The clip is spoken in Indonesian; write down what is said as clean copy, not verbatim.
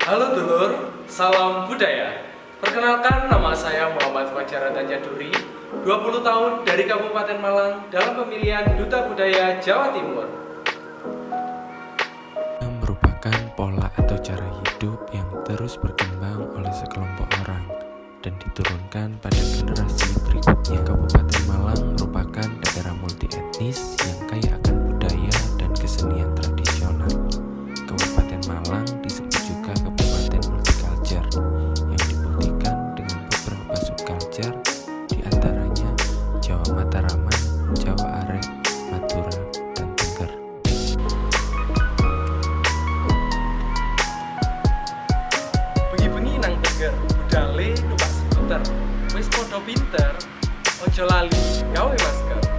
Halo dulur, salam budaya. Perkenalkan, nama saya Muhammad Fajar Tanjaduri, 20 tahun dari Kabupaten Malang dalam pemilihan Duta Budaya Jawa Timur. Merupakan pola atau cara hidup yang terus berkembang oleh sekelompok orang dan diturunkan pada generasi berikutnya. Kabupaten Malang merupakan daerah multi etnis yang kaya akan budaya dan kesenian tradisional. Kabupaten Malang disebut juga Kabupaten Multiculture yang dibuktikan dengan beberapa subculture, diantaranya Jawa Mataraman, Jawa Arek, Madura, dan Tengger. Bengi-bengi nang Tengger, budale numpak skuter. Wis podo pinter, ojo lali gawe masker.